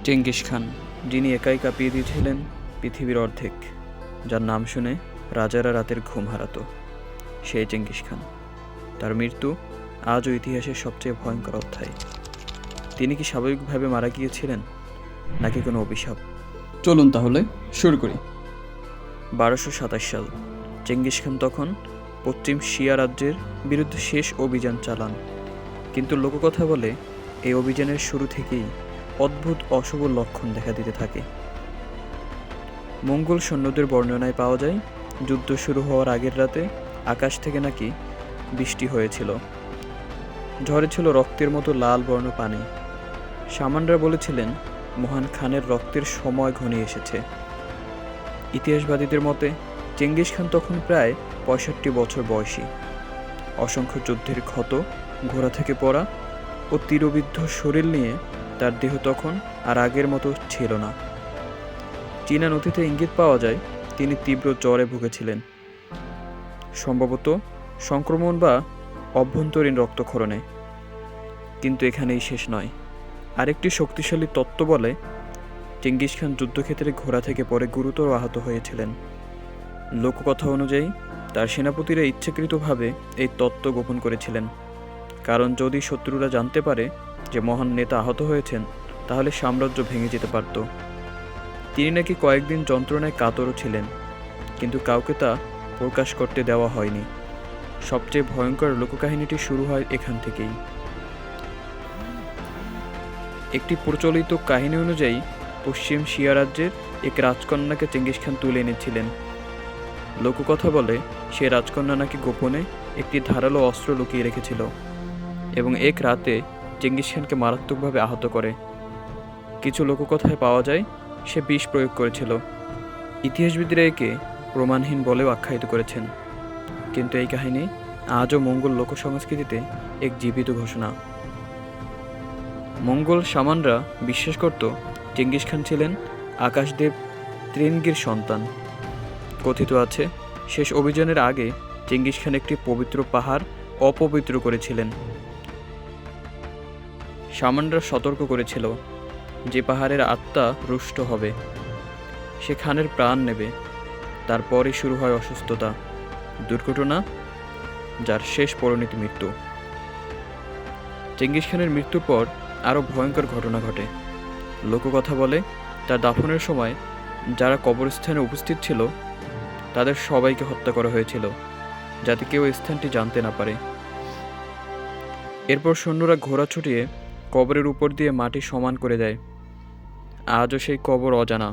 Genghis Khan, যিনি একাই কাঁপিয়ে দিয়েছিলেন পৃথিবীর অর্ধেক, যার নাম শুনে রাজারা রাতের ঘুম হারাতো, সেই চেঙ্গিস খান। তার মৃত্যু আজও ইতিহাসের সবচেয়ে ভয়ঙ্কর অধ্যায়। তিনি কি স্বাভাবিকভাবে মারা গিয়েছিলেন, নাকি কোনো অভিশাপ? চলুন তাহলে শুরু করি। 1227 সাল। চেঙ্গিস খান তখন পশ্চিম শিয়া রাজ্যের বিরুদ্ধে শেষ অভিযান চালান। কিন্তু লোককথা বলে এই অভিযানের শুরু থেকেই অদ্ভুত অশুভ লক্ষণ দেখা দিতে থাকে। মঙ্গোল সৈন্যদের বর্ণনায় পাওয়া যায়, যুদ্ধ শুরু হওয়ার আগের রাতে আকাশ থেকে নাকি বৃষ্টি হয়েছিল। ঝরে ছিল রক্তের মতো লাল বর্ণ পানি। শামানরা বলেছিলেন মহান খানের রক্তের সময় ঘনিয়ে এসেছে। ইতিহাসবাদীদের মতে চেঙ্গিস খান তখন প্রায় 65 বছর বয়সী। অসংখ্য যুদ্ধের ক্ষত, ঘোড়া থেকে পড়া ও তীরবিদ্ধ শরীর নিয়ে তার দেহ তখন আর আগের মতো ছিল না। চীনা নথিতে ইঙ্গিত পাওয়া যায় তিনি তীব্র জ্বরে ভুগেছিলেন, সম্ভবত সংক্রমণ বা অভ্যন্তরীণ রক্তক্ষরণে। কিন্তু এখানেই শেষ নয়। আরেকটি শক্তিশালী তত্ত্ব বলে চেঙ্গিস খান যুদ্ধক্ষেত্রে ঘোড়া থেকে পড়ে গুরুতর আহত হয়েছিলেন। লোককথা অনুযায়ী তার সেনাপতিরা ইচ্ছাকৃতভাবে এই তত্ত্ব গোপন করেছিলেন, কারণ যদি শত্রুরা জানতে পারে যে মহান নেতা আহত হয়েছেন, তাহলে সাম্রাজ্য ভেঙে যেতে পারত। তিনি নাকি কয়েকদিন যন্ত্রণায় কাতরও ছিলেন, কিন্তু কাউকে তা প্রকাশ করতে দেওয়া হয়নি। সবচেয়ে ভয়ঙ্কর লোককাহিনীটি শুরু হয় এখান থেকেই। একটি প্রচলিত কাহিনী অনুযায়ী পশ্চিম শিয়া রাজ্যের এক রাজকন্যাকে চেঙ্গিস খান তুলে এনেছিলেন। লোককথা বলে সে রাজকন্যা নাকি গোপনে একটি ধারালো অস্ত্র লুকিয়ে রেখেছিল এবং এক রাতে চেঙ্গিস খানকে মারাত্মকভাবে আহত করে। কিছু লোককথায় পাওয়া যায় সে বিষ প্রয়োগ করেছিল। ইতিহাসবিদরা একে প্রমাণহীন বলেও আখ্যায়িত করেছেন, কিন্তু এই কাহিনী আজও মঙ্গোল লোকসংস্কৃতিতে এক জীবিত ঘোষণা। মঙ্গোল শামানরা বিশ্বাস করত চেঙ্গিস খান ছিলেন আকাশদেব ত্রেনগির সন্তান। কথিত আছে শেষ অভিযানের আগে চেঙ্গিস খান একটি পবিত্র পাহাড় অপবিত্র করেছিলেন। শামানরা সতর্ক করেছিল যে পাহাড়ের আত্মা রুষ্ট হবে, সে খানের প্রাণ নেবে। তারপরই শুরু হয় অসুস্থতা, দুর্ঘটনা, যার শেষ পরিণতি মৃত্যু। চেঙ্গিস খানের মৃত্যুর পর আরও ভয়ঙ্কর ঘটনা ঘটে। লোককথা বলে তার দাফনের সময় যারা কবরস্থানে উপস্থিত ছিল তাদের সবাইকে হত্যা করা হয়েছিল, যাতে কেউ স্থানটি জানতে না পারে। এরপর সৈন্যরা ঘোড়া ছুটিয়ে কবরের উপর দিয়ে মাটি সমান করে দেয়। আজও সেই কবর অজানা।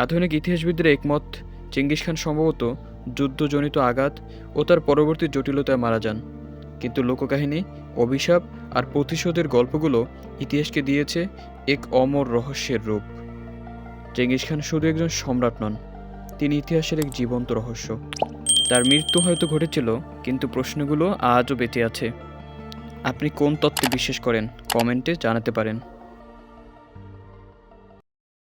আধুনিক ইতিহাসবিদরা একমত চেঙ্গিস খান সম্ভবত যুদ্ধজনিত আঘাত ও তার পরবর্তী জটিলতায় মারা যান। কিন্তু লোককাহিনী, অভিশাপ আর প্রতিশোধের গল্পগুলো ইতিহাসকে দিয়েছে এক অমর রহস্যের রূপ। চেঙ্গিস খান শুধু একজন সম্রাট নন, তিনি ইতিহাসের এক জীবন্ত রহস্য। তার মৃত্যু হয়তো ঘটেছিল, কিন্তু প্রশ্নগুলো আজও বেঁচে আছে। আপনি কোন তত্ত্বে বিশ্বাস করেন কমেন্টে জানাতে পারেন।